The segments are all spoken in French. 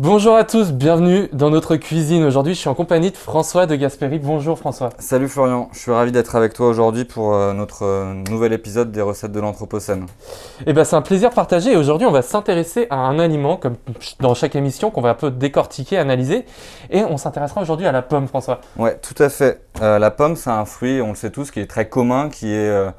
Bonjour à tous, bienvenue dans notre cuisine. Aujourd'hui, je suis en compagnie de François de Gasperi. Bonjour François. Salut Florian, je suis ravi d'être avec toi aujourd'hui pour notre nouvel épisode des recettes de l'Anthropocène. C'est un plaisir partagé et aujourd'hui, on va s'intéresser à un aliment, comme dans chaque émission, qu'on va un peu décortiquer, analyser. Et on s'intéressera aujourd'hui à la pomme, François. Ouais, tout à fait. La pomme, c'est un fruit, on le sait tous, qui est très commun, qui est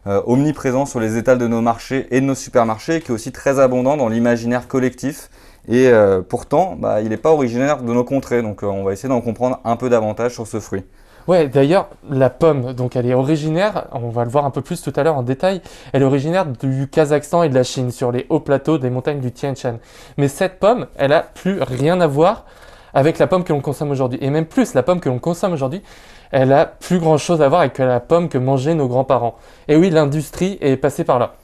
omniprésent sur les étals de nos marchés et de nos supermarchés, qui est aussi très abondant dans l'imaginaire collectif. Et pourtant, il n'est pas originaire de nos contrées, donc on va essayer d'en comprendre un peu davantage sur ce fruit. Ouais, d'ailleurs, la pomme, donc elle est originaire, on va le voir un peu plus tout à l'heure en détail, elle est originaire du Kazakhstan et de la Chine, sur les hauts plateaux des montagnes du Tian Shan. Mais cette pomme, elle a plus rien à voir avec la pomme que l'on consomme aujourd'hui. Et même plus, la pomme que l'on consomme aujourd'hui, elle a plus grand chose à voir avec la pomme que mangeaient nos grands-parents. Et oui, l'industrie est passée par là.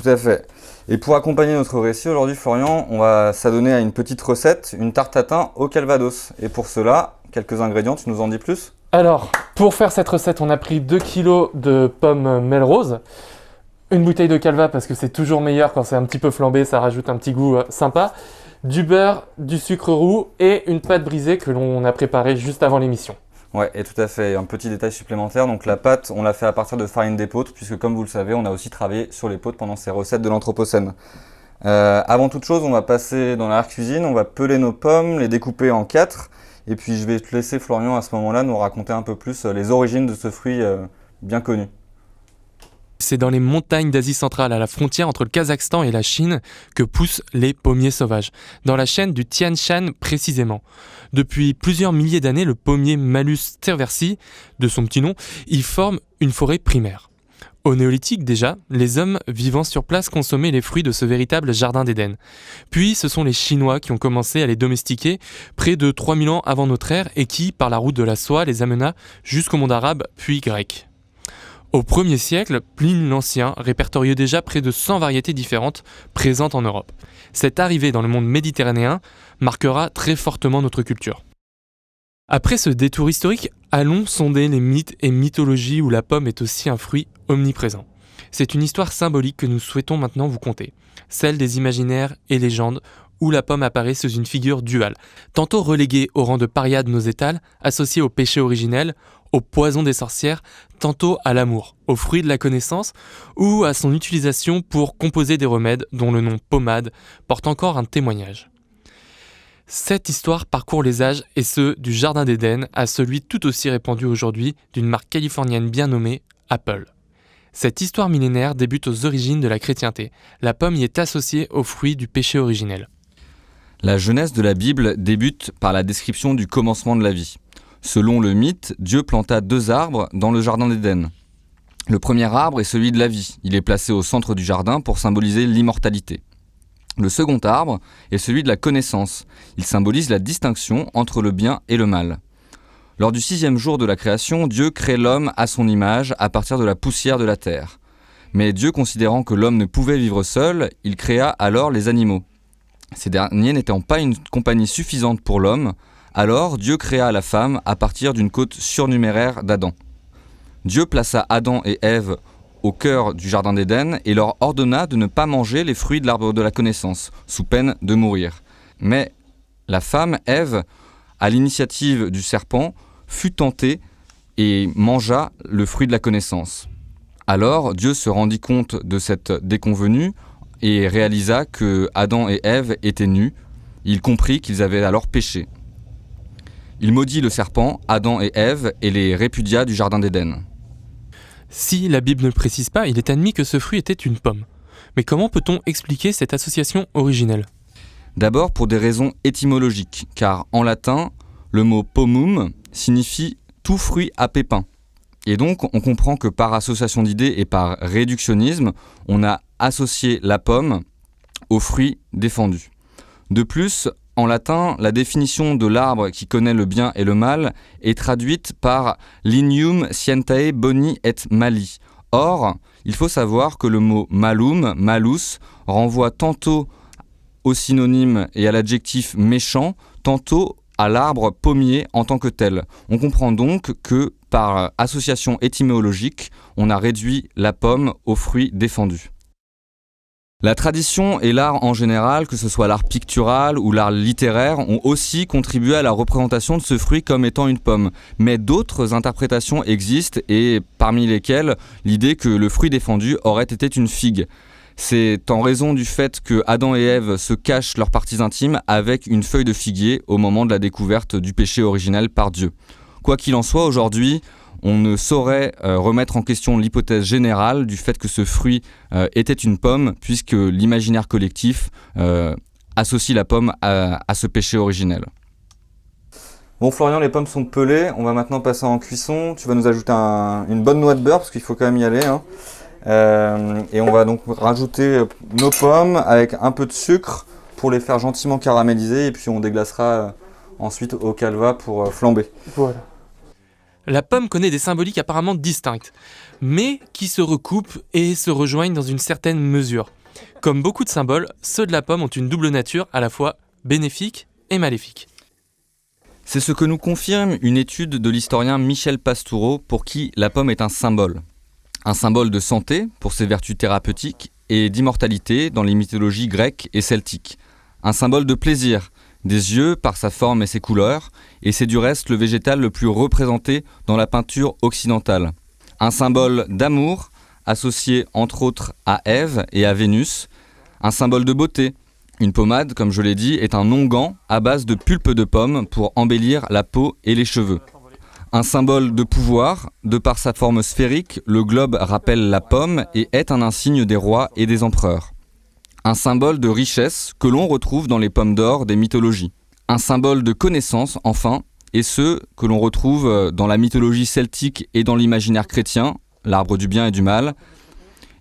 Tout à fait. Et pour accompagner notre récit aujourd'hui, Florian, on va s'adonner à une petite recette, une tarte tatin au calvados. Et pour cela, quelques ingrédients, tu nous en dis plus ? Alors, pour faire cette recette, on a pris 2 kg de pommes Melrose, une bouteille de calva parce que c'est toujours meilleur quand c'est un petit peu flambé, ça rajoute un petit goût sympa, du beurre, du sucre roux et une pâte brisée que l'on a préparée juste avant l'émission. Ouais, et tout à fait. Un petit détail supplémentaire, donc la pâte, on l'a fait à partir de farine d'épeautre, puisque comme vous le savez, on a aussi travaillé sur l'épeautre pendant ces recettes de l'Anthropocène. Avant toute chose, on va passer dans la cuisine, on va peler nos pommes, les découper en 4, et puis je vais te laisser, Florian, à ce moment-là, nous raconter un peu plus les origines de ce fruit bien connu. C'est dans les montagnes d'Asie centrale, à la frontière entre le Kazakhstan et la Chine, que poussent les pommiers sauvages, dans la chaîne du Tian Shan précisément. Depuis plusieurs milliers d'années, le pommier Malus cerevisi, de son petit nom, y forme une forêt primaire. Au néolithique déjà, les hommes vivant sur place consommaient les fruits de ce véritable jardin d'Éden. Puis ce sont les Chinois qui ont commencé à les domestiquer près de 3000 ans avant notre ère et qui, par la route de la soie, les amena jusqu'au monde arabe puis grec. Au 1er siècle, Pline l'Ancien répertoriait déjà près de 100 variétés différentes présentes en Europe. Cette arrivée dans le monde méditerranéen marquera très fortement notre culture. Après ce détour historique, allons sonder les mythes et mythologies où la pomme est aussi un fruit omniprésent. C'est une histoire symbolique que nous souhaitons maintenant vous conter, celle des imaginaires et légendes où la pomme apparaît sous une figure duale, tantôt reléguée au rang de paria de nos étals, associée au péché originel, au poison des sorcières, tantôt à l'amour, au fruit de la connaissance, ou à son utilisation pour composer des remèdes dont le nom pommade porte encore un témoignage. Cette histoire parcourt les âges et ceux du Jardin d'Éden à celui tout aussi répandu aujourd'hui d'une marque californienne bien nommée Apple. Cette histoire millénaire débute aux origines de la chrétienté. La pomme y est associée au fruit du péché originel. La Genèse de la Bible débute par la description du commencement de la vie. Selon le mythe, Dieu planta 2 arbres dans le jardin d'Éden. Le premier arbre est celui de la vie. Il est placé au centre du jardin pour symboliser l'immortalité. Le second arbre est celui de la connaissance. Il symbolise la distinction entre le bien et le mal. Lors du 6e jour de la création, Dieu crée l'homme à son image à partir de la poussière de la terre. Mais Dieu, considérant que l'homme ne pouvait vivre seul, il créa alors les animaux. Ces derniers n'étant pas une compagnie suffisante pour l'homme, alors Dieu créa la femme à partir d'une côte surnuméraire d'Adam. Dieu plaça Adam et Ève au cœur du jardin d'Éden et leur ordonna de ne pas manger les fruits de l'arbre de la connaissance, sous peine de mourir. Mais la femme, Ève, à l'initiative du serpent, fut tentée et mangea le fruit de la connaissance. Alors Dieu se rendit compte de cette déconvenue et réalisa que Adam et Ève étaient nus. Il comprit qu'ils avaient alors péché. Il maudit le serpent, Adam et Ève, et les répudia du jardin d'Éden. Si la Bible ne le précise pas, il est admis que ce fruit était une pomme. Mais comment peut-on expliquer cette association originelle ? D'abord pour des raisons étymologiques, car en latin, le mot pomum signifie tout fruit à pépins. Et donc, on comprend que par association d'idées et par réductionnisme, on a associé la pomme au fruit défendu. De plus, en latin, la définition de l'arbre qui connaît le bien et le mal est traduite par lignum scientae boni et mali. Or, il faut savoir que le mot malum, malus, renvoie tantôt au synonyme et à l'adjectif méchant, tantôt à l'arbre pommier en tant que tel. On comprend donc que, par association étymologique, on a réduit la pomme au fruit défendu. La tradition et l'art en général, que ce soit l'art pictural ou l'art littéraire, ont aussi contribué à la représentation de ce fruit comme étant une pomme. Mais d'autres interprétations existent, et parmi lesquelles l'idée que le fruit défendu aurait été une figue. C'est en raison du fait que Adam et Ève se cachent leurs parties intimes avec une feuille de figuier au moment de la découverte du péché originel par Dieu. Quoi qu'il en soit, aujourd'hui, on ne saurait remettre en question l'hypothèse générale du fait que ce fruit était une pomme, puisque l'imaginaire collectif associe la pomme à ce péché originel. Bon Florian, les pommes sont pelées, on va maintenant passer en cuisson. Tu vas nous ajouter une bonne noix de beurre, parce qu'il faut quand même y aller. Et on va donc rajouter nos pommes avec un peu de sucre pour les faire gentiment caraméliser, et puis on déglacera ensuite au calva pour flamber. Voilà. La pomme connaît des symboliques apparemment distinctes, mais qui se recoupent et se rejoignent dans une certaine mesure. Comme beaucoup de symboles, ceux de la pomme ont une double nature à la fois bénéfique et maléfique. C'est ce que nous confirme une étude de l'historien Michel Pastoureau, pour qui la pomme est un symbole. Un symbole de santé pour ses vertus thérapeutiques et d'immortalité dans les mythologies grecques et celtiques. Un symbole de plaisir, des yeux par sa forme et ses couleurs, et c'est du reste le végétal le plus représenté dans la peinture occidentale. Un symbole d'amour, associé entre autres à Ève et à Vénus. Un symbole de beauté. Une pommade, comme je l'ai dit, est un onguent à base de pulpe de pomme pour embellir la peau et les cheveux. Un symbole de pouvoir, de par sa forme sphérique, le globe rappelle la pomme et est un insigne des rois et des empereurs. Un symbole de richesse que l'on retrouve dans les pommes d'or des mythologies. Un symbole de connaissance, enfin, et ce que l'on retrouve dans la mythologie celtique et dans l'imaginaire chrétien, l'arbre du bien et du mal,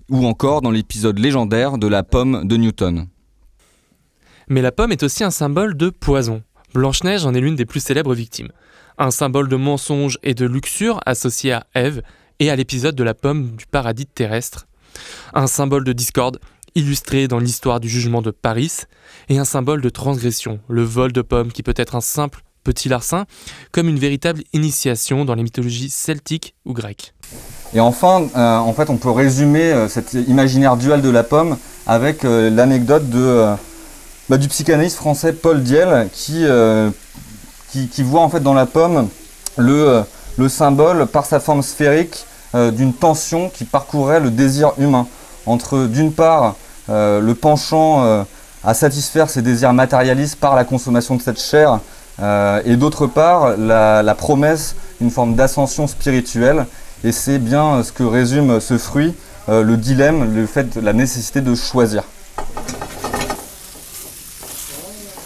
ou encore dans l'épisode légendaire de la pomme de Newton. Mais la pomme est aussi un symbole de poison. Blanche-Neige en est l'une des plus célèbres victimes. Un symbole de mensonge et de luxure associé à Ève et à l'épisode de la pomme du paradis terrestre. Un symbole de discorde, illustré dans l'histoire du jugement de Paris, et un symbole de transgression, le vol de pommes qui peut être un simple petit larcin, comme une véritable initiation dans les mythologies celtiques ou grecques. Et enfin, en fait, on peut résumer cet imaginaire dual de la pomme avec l'anecdote du psychanalyste français Paul Diel qui voit en fait dans la pomme le symbole par sa forme sphérique d'une tension qui parcourait le désir humain entre d'une part le penchant à satisfaire ses désirs matérialistes par la consommation de cette chair et d'autre part la promesse d'une forme d'ascension spirituelle, et c'est bien ce que résume ce fruit, le dilemme, le fait, la nécessité de choisir.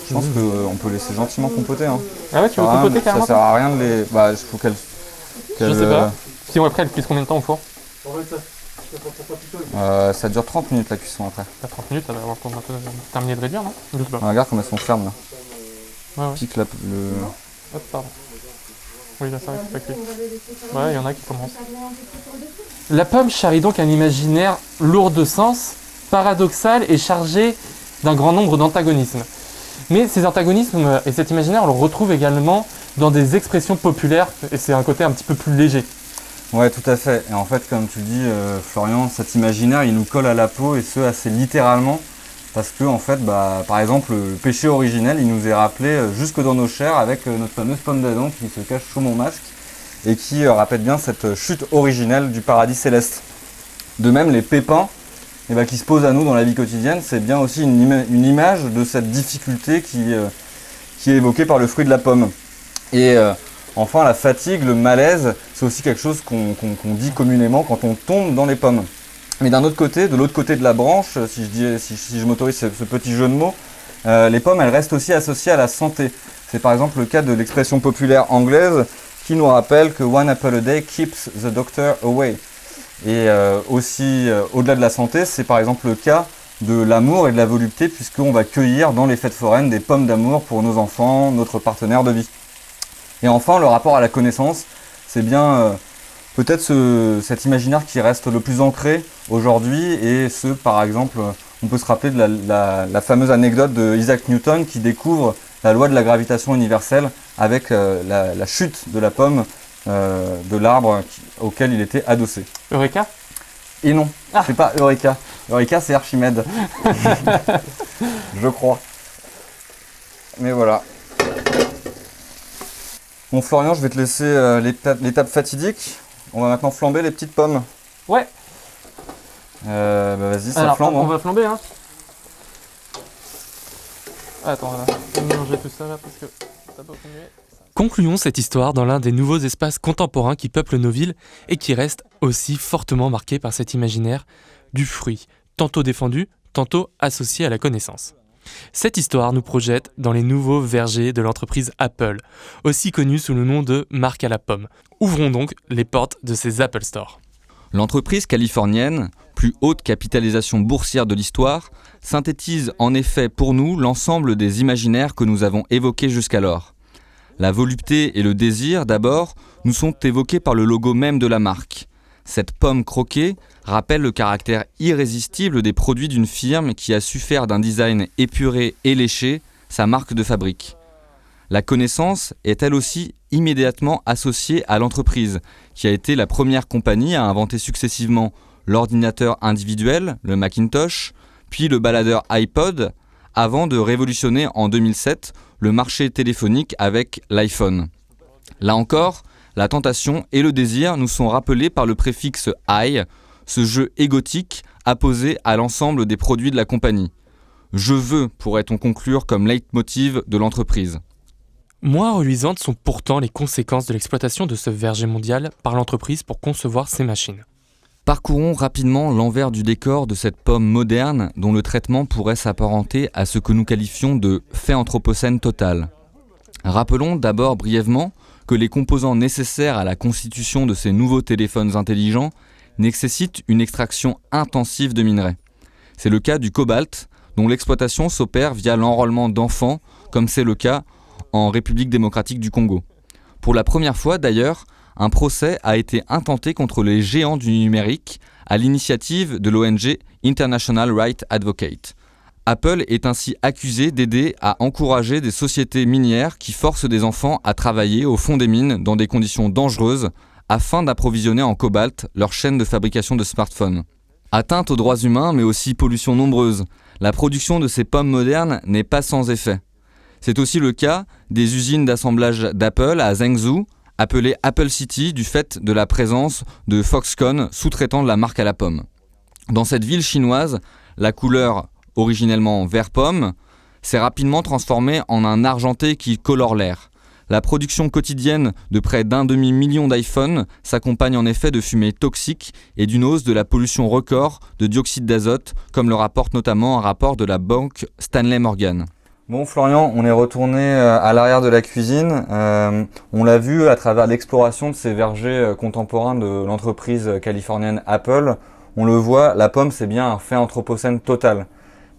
Je pense qu'on peut laisser gentiment compoter. Hein. Ah ouais, tu veux compoter carrément? Ça sert à rien de les... Bah, il faut qu'elle... Je sais pas. Si après, elle cuise combien de temps au four? Ça dure 30 minutes la cuisson après. 30 minutes, elle va avoir terminé de réduire, non? Je sais pas. Regarde comme elles sont fermes là. Ouais. Pique Hop, pardon. Oui, là, ça va, c'est pas cuit. Ouais, il y en a qui commencent. La pomme charrie donc un imaginaire lourd de sens, paradoxal et chargé d'un grand nombre d'antagonismes. Mais ces antagonismes et cet imaginaire, on le retrouve également dans des expressions populaires, et c'est un côté un petit peu plus léger. Ouais, tout à fait. Et en fait, comme tu le dis, Florian, cet imaginaire, il nous colle à la peau, et ce, assez littéralement, parce que, en fait, par exemple, le péché originel, il nous est rappelé jusque dans nos chairs avec notre fameuse pomme d'Adam qui se cache sous mon masque, et qui rappelle bien cette chute originelle du paradis céleste. De même, les pépins, qui se posent à nous dans la vie quotidienne, c'est bien aussi une image de cette difficulté qui est évoquée par le fruit de la pomme. Et enfin, la fatigue, le malaise, c'est aussi quelque chose qu'on dit communément quand on tombe dans les pommes. Mais d'un autre côté, de l'autre côté de la branche, si je m'autorise ce petit jeu de mots, les pommes, elles restent aussi associées à la santé. C'est par exemple le cas de l'expression populaire anglaise qui nous rappelle que "one apple a day keeps the doctor away". Et aussi, au-delà de la santé, c'est par exemple le cas de l'amour et de la volupté, puisqu'on va cueillir dans les fêtes foraines des pommes d'amour pour nos enfants, notre partenaire de vie. Et enfin, le rapport à la connaissance, c'est bien peut-être cet imaginaire qui reste le plus ancré aujourd'hui, et ce, par exemple, on peut se rappeler de la fameuse anecdote de Isaac Newton qui découvre la loi de la gravitation universelle avec la chute de la pomme de l'arbre auquel il était adossé. Eureka? Et non, c'est pas Eureka. Eureka, c'est Archimède. Je crois. Mais voilà. Bon Florian, je vais te laisser l'étape fatidique. On va maintenant flamber les petites pommes. Ouais. Vas-y, ça Alors, flambe. on va flamber, hein. Attends, on va mélanger tout ça là parce que ça peut continuer. Concluons cette histoire dans l'un des nouveaux espaces contemporains qui peuplent nos villes et qui restent aussi fortement marqués par cet imaginaire du fruit, tantôt défendu, tantôt associé à la connaissance. Cette histoire nous projette dans les nouveaux vergers de l'entreprise Apple, aussi connue sous le nom de marque à la pomme. Ouvrons donc les portes de ces Apple Store. L'entreprise californienne, plus haute capitalisation boursière de l'histoire, synthétise en effet pour nous l'ensemble des imaginaires que nous avons évoqués jusqu'alors. La volupté et le désir, d'abord, nous sont évoqués par le logo même de la marque. Cette pomme croquée rappelle le caractère irrésistible des produits d'une firme qui a su faire d'un design épuré et léché sa marque de fabrique. La connaissance est elle aussi immédiatement associée à l'entreprise, qui a été la première compagnie à inventer successivement l'ordinateur individuel, le Macintosh, puis le baladeur iPod, avant de révolutionner en 2007 le marché téléphonique avec l'iPhone. Là encore, la tentation et le désir nous sont rappelés par le préfixe « I », ce jeu égotique apposé à l'ensemble des produits de la compagnie. « Je veux » pourrait-on conclure comme leitmotiv de l'entreprise. Moins reluisantes sont pourtant les conséquences de l'exploitation de ce verger mondial par l'entreprise pour concevoir ces machines. Parcourons rapidement l'envers du décor de cette pomme moderne dont le traitement pourrait s'apparenter à ce que nous qualifions de « fait anthropocène total ». Rappelons d'abord brièvement que les composants nécessaires à la constitution de ces nouveaux téléphones intelligents nécessitent une extraction intensive de minerais. C'est le cas du cobalt, dont l'exploitation s'opère via l'enrôlement d'enfants, comme c'est le cas en République démocratique du Congo. Pour la première fois d'ailleurs, un procès a été intenté contre les géants du numérique à l'initiative de l'ONG International Right Advocate. Apple est ainsi accusé d'aider à encourager des sociétés minières qui forcent des enfants à travailler au fond des mines dans des conditions dangereuses afin d'approvisionner en cobalt leur chaîne de fabrication de smartphones. Atteinte aux droits humains mais aussi pollution nombreuse, la production de ces pommes modernes n'est pas sans effet. C'est aussi le cas des usines d'assemblage d'Apple à Zhengzhou, appelée Apple City du fait de la présence de Foxconn, sous-traitant de la marque à la pomme. Dans cette ville chinoise, la couleur, originellement vert pomme, s'est rapidement transformée en un argenté qui colore l'air. La production quotidienne de près d'1 demi-million d'iPhone s'accompagne en effet de fumées toxiques et d'une hausse de la pollution record de dioxyde d'azote, comme le rapporte notamment un rapport de la banque Stanley Morgan. Bon Florian, on est retourné à l'arrière de la cuisine. On l'a vu à travers l'exploration de ces vergers contemporains de l'entreprise californienne Apple. On le voit, la pomme c'est bien un fait anthropocène total.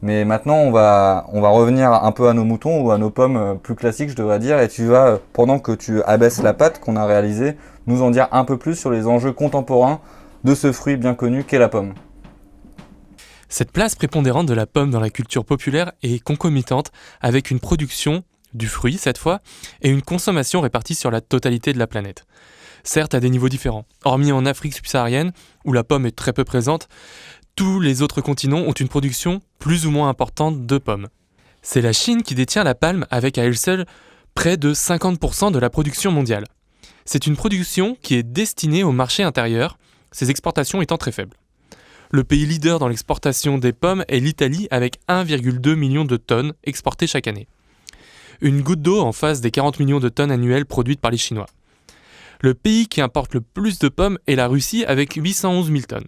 Mais maintenant on va revenir un peu à nos moutons ou à nos pommes plus classiques je devrais dire. Et tu vas, pendant que tu abaisses la pâte qu'on a réalisée, nous en dire un peu plus sur les enjeux contemporains de ce fruit bien connu qu'est la pomme. Cette place prépondérante de la pomme dans la culture populaire est concomitante avec une production du fruit cette fois et une consommation répartie sur la totalité de la planète. Certes à des niveaux différents. Hormis en Afrique subsaharienne, où la pomme est très peu présente, tous les autres continents ont une production plus ou moins importante de pommes. C'est la Chine qui détient la palme avec à elle seule près de 50% de la production mondiale. C'est une production qui est destinée au marché intérieur, ses exportations étant très faibles. Le pays leader dans l'exportation des pommes est l'Italie avec 1,2 million de tonnes exportées chaque année. Une goutte d'eau en face des 40 millions de tonnes annuelles produites par les Chinois. Le pays qui importe le plus de pommes est la Russie avec 811 000 tonnes.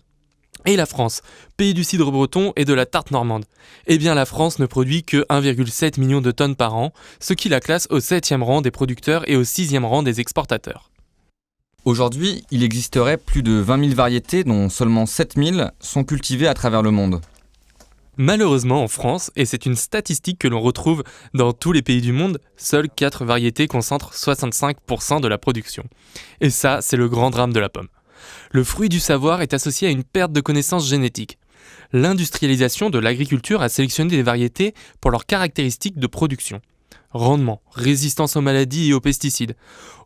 Et la France, pays du cidre breton et de la tarte normande. Eh bien la France ne produit que 1,7 million de tonnes par an, ce qui la classe au 7e rang des producteurs et au 6e rang des exportateurs. Aujourd'hui, il existerait plus de 20 000 variétés dont seulement 7 000 sont cultivées à travers le monde. Malheureusement en France, et c'est une statistique que l'on retrouve dans tous les pays du monde, seules 4 variétés concentrent 65% de la production. Et ça, c'est le grand drame de la pomme. Le fruit du savoir est associé à une perte de connaissances génétiques. L'industrialisation de l'agriculture a sélectionné des variétés pour leurs caractéristiques de production. Rendement, résistance aux maladies et aux pesticides,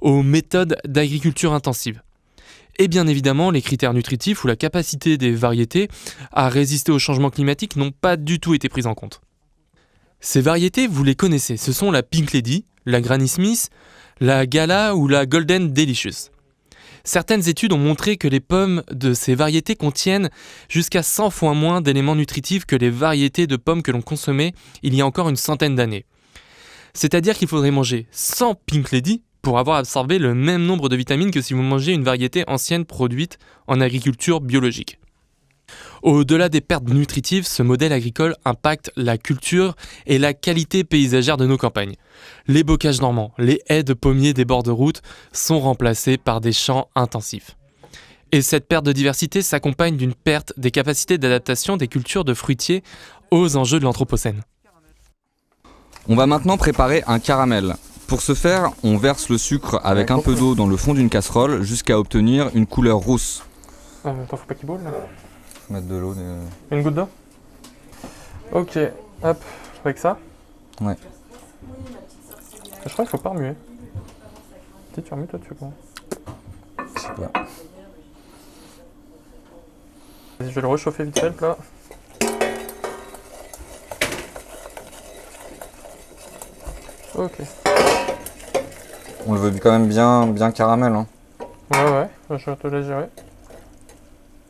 aux méthodes d'agriculture intensive. Et bien évidemment, les critères nutritifs ou la capacité des variétés à résister au changement climatique n'ont pas du tout été pris en compte. Ces variétés, vous les connaissez, ce sont la Pink Lady, la Granny Smith, la Gala ou la Golden Delicious. Certaines études ont montré que les pommes de ces variétés contiennent jusqu'à 100 fois moins d'éléments nutritifs que les variétés de pommes que l'on consommait il y a encore une centaine d'années. C'est-à-dire qu'il faudrait manger 100 Pink Lady pour avoir absorbé le même nombre de vitamines que si vous mangez une variété ancienne produite en agriculture biologique. Au-delà des pertes nutritives, ce modèle agricole impacte la culture et la qualité paysagère de nos campagnes. Les bocages normands, les haies de pommiers des bords de route sont remplacés par des champs intensifs. Et cette perte de diversité s'accompagne d'une perte des capacités d'adaptation des cultures de fruitiers aux enjeux de l'Anthropocène. On va maintenant préparer un caramel. Pour ce faire, on verse le sucre avec un peu d'eau dans le fond d'une casserole jusqu'à obtenir une couleur rousse. Attends, faut pas qu'il boule là. Faut mettre de l'eau. Une goutte d'eau. Ok, hop, avec ça. Ouais. Je crois qu'il faut pas remuer. Si tu remues, toi tu fais comment? Je sais pas. Vas-y, je vais le réchauffer vite fait le plat. Ok. On le veut quand même bien caramel. Hein. Ouais, je te laisse gérer.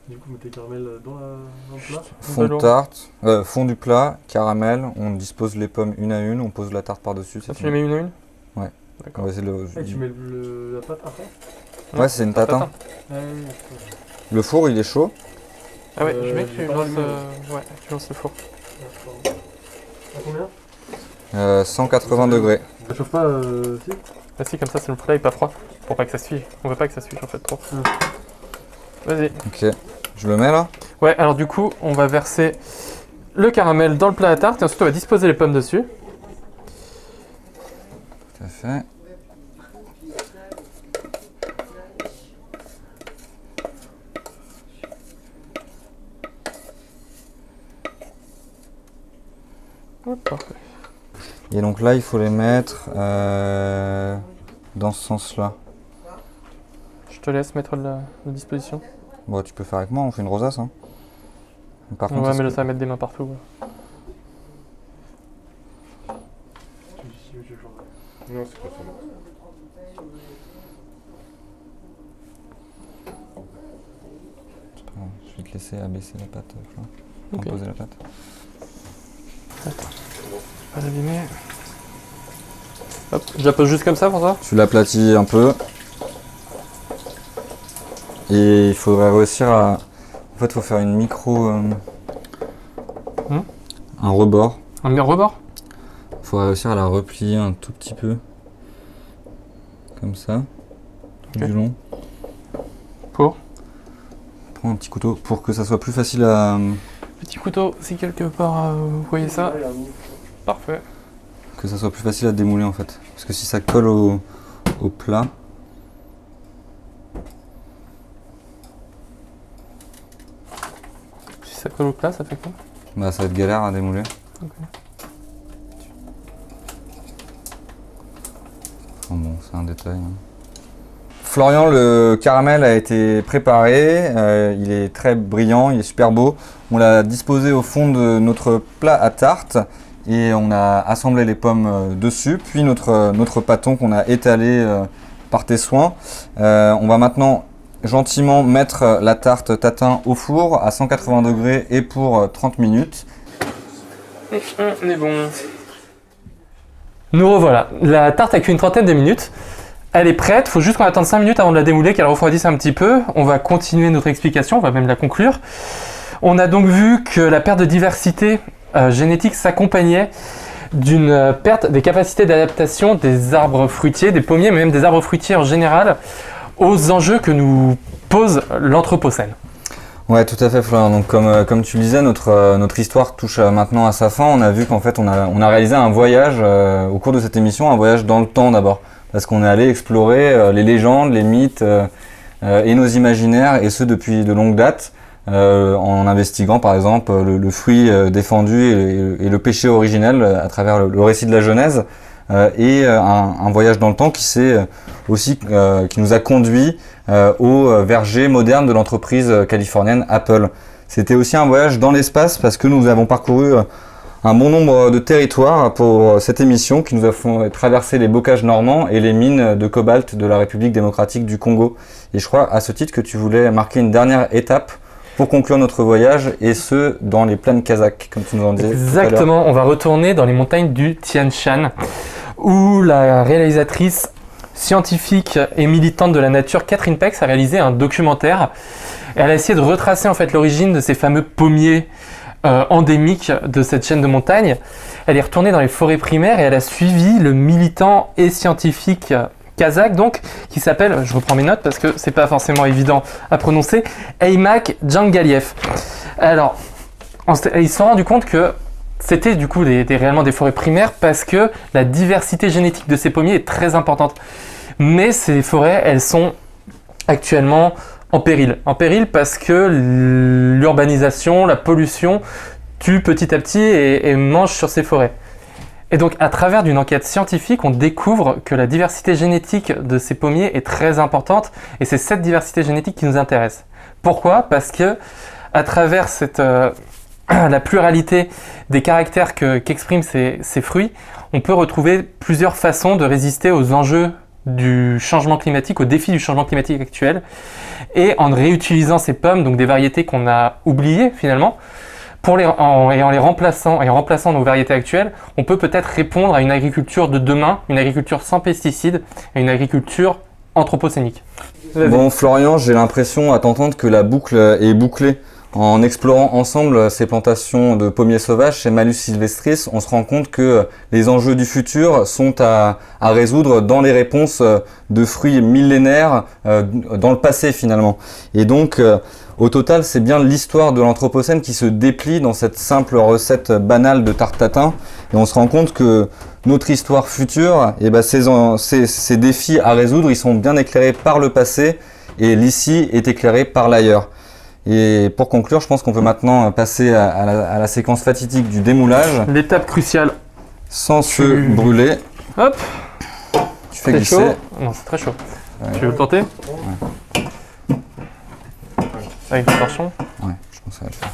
Du coup, mettez caramel dans le plat. Fond de tarte, fond du plat, caramel, on dispose les pommes une à une, on pose la tarte par-dessus. Ah, tu les mets une à une? Ouais. D'accord. Ouais, c'est Et tu mets la pâte après? Ouais, c'est une tatin. Le four, il est chaud. Ah ouais, je mets que tu pas lances, allumé. ouais, tu lances le four. À combien? 180 degrés. Ça chauffe pas si? Ah si, comme ça, c'est le plat est pas froid. Pour pas que ça se fige. On veut pas que ça se fige en fait trop. Vas-y. Ok. Je le mets là? Ouais, alors du coup, on va verser le caramel dans le plat à tarte et ensuite on va disposer les pommes dessus. Tout à fait. Oh, parfait. Et donc là, il faut les mettre dans ce sens-là. Je te laisse mettre la disposition. Bon, tu peux faire avec moi, on fait une rosace. Hein. Par contre, Ouais, est-ce mais là, que- ça va mettre des mains partout. Non, c'est pas ça. Je vais te laisser abaisser la pâte, Flo. Ok. Poser la pâte. Pas l'abîmer. Hop, je la pose juste comme ça pour ça. Tu l'aplatis un peu. Et il faudrait réussir à... En fait, il faut faire une micro... un rebord. Un rebord. Il faut réussir à la replier un tout petit peu. Comme ça. Ok. Du long. Pour Prends un petit couteau pour que ça soit plus facile à... petit couteau, si quelque part vous voyez ça. Parfait. Que ça soit plus facile à démouler en fait. Parce que si ça colle au plat... Si ça colle au plat, ça fait quoi? Bah ça va être galère à démouler. Ok. Enfin bon, c'est un détail. Hein. Florian, le caramel a été préparé, il est très brillant, il est super beau. On l'a disposé au fond de notre plat à tarte et on a assemblé les pommes dessus, puis notre pâton qu'on a étalé par tes soins. On va maintenant gentiment mettre la tarte tatin au four à 180 degrés et pour 30 minutes. On est bon. Nous revoilà. La tarte a cuit une trentaine de minutes. Elle est prête, il faut juste qu'on attende 5 minutes avant de la démouler, qu'elle refroidisse un petit peu. On va continuer notre explication, on va même la conclure. On a donc vu que la perte de diversité génétique s'accompagnait d'une perte des capacités d'adaptation des arbres fruitiers, des pommiers, mais même des arbres fruitiers en général, aux enjeux que nous pose l'Anthropocène. Ouais, tout à fait, Florian. Donc, comme tu le disais, notre histoire touche maintenant à sa fin. On a vu qu'en fait, on a réalisé un voyage au cours de cette émission, un voyage dans le temps d'abord. Parce qu'on est allé explorer les légendes, les mythes et nos imaginaires, et ce depuis de longues dates, en investiguant par exemple le fruit défendu et le péché originel à travers le récit de la Genèse. et un voyage dans le temps qui qui nous a conduit au verger moderne de l'entreprise californienne Apple. C'était aussi un voyage dans l'espace parce que nous avons parcouru un bon nombre de territoires pour cette émission qui nous a fait traverser les bocages normands et les mines de cobalt de la République démocratique du Congo. Et je crois à ce titre que tu voulais marquer une dernière étape pour conclure notre voyage, et ce, dans les plaines kazakhs, comme tu nous en disais. Exactement, on va retourner dans les montagnes du Tian Shan, où la réalisatrice scientifique et militante de la nature Catherine Pex a réalisé un documentaire. Elle a essayé de retracer en fait l'origine de ces fameux pommiers endémiques de cette chaîne de montagnes. Elle est retournée dans les forêts primaires et elle a suivi le militant et scientifique kazakh, donc, qui s'appelle, je reprends mes notes parce que c'est pas forcément évident à prononcer, Aymak Djangaliev. Alors, ils se sont rendus compte que c'était du coup réellement des forêts primaires parce que la diversité génétique de ces pommiers est très importante. Mais ces forêts, elles sont actuellement en péril. En péril parce que l'urbanisation, la pollution tue petit à petit et mange sur ces forêts. Et donc, à travers d'une enquête scientifique, on découvre que la diversité génétique de ces pommiers est très importante, et c'est cette diversité génétique qui nous intéresse. Pourquoi ? Parce que, à travers la pluralité des caractères qu'expriment ces fruits, on peut retrouver plusieurs façons de résister aux enjeux du changement climatique, aux défis du changement climatique actuel. Et en réutilisant ces pommes, donc des variétés qu'on a oubliées finalement, en les remplaçant nos variétés actuelles, on peut peut-être répondre à une agriculture de demain, une agriculture sans pesticides, et une agriculture anthropocénique. Bon, Florian, j'ai l'impression à t'entendre que la boucle est bouclée. En explorant ensemble ces plantations de pommiers sauvages chez Malus sylvestris, on se rend compte que les enjeux du futur sont à résoudre dans les réponses de fruits millénaires dans le passé finalement. Et donc, au total, c'est bien l'histoire de l'Anthropocène qui se déplie dans cette simple recette banale de tarte tatin. Et on se rend compte que notre histoire future, ces défis à résoudre, ils sont bien éclairés par le passé, et l'ici est éclairé par l'ailleurs. Et pour conclure, je pense qu'on peut maintenant passer à la séquence fatidique du démoulage. L'étape cruciale. Sans se brûler. Hop. Tu fais C'est glisser. chaud. Non, c'est très chaud. Ouais. Tu veux le tenter ? Ouais. Avec le torchon ? Ouais, je pense que ça va le faire.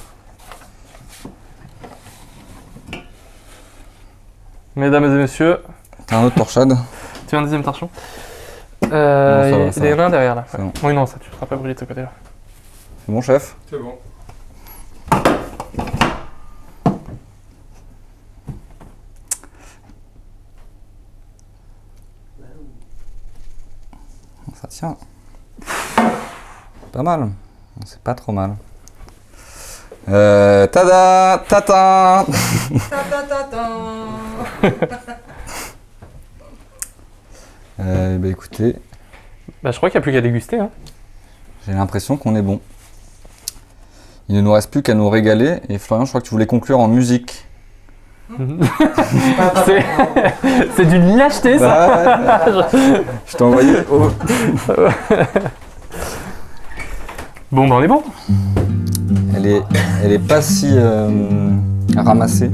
Mesdames et messieurs, T'as un autre torchade ? tu veux un deuxième torchon ? ça va, il y en a un derrière là. C'est bon. Oui, non, ça, tu ne seras pas brûlé de ce côté-là. C'est bon, chef ? C'est bon. Ça tient. Pas mal. C'est pas trop mal. Tada! Tata! Écoutez, Bah, je crois qu'il n'y a plus qu'à déguster. Hein. j'ai l'impression qu'on est bon. Il ne nous reste plus qu'à nous régaler. Et Florian, je crois que tu voulais conclure en musique. C'est d'une lâcheté ça. Bah, ouais. Je t'ai envoyé. Oh. Bon, bah on est bon. Elle est pas si ramassée.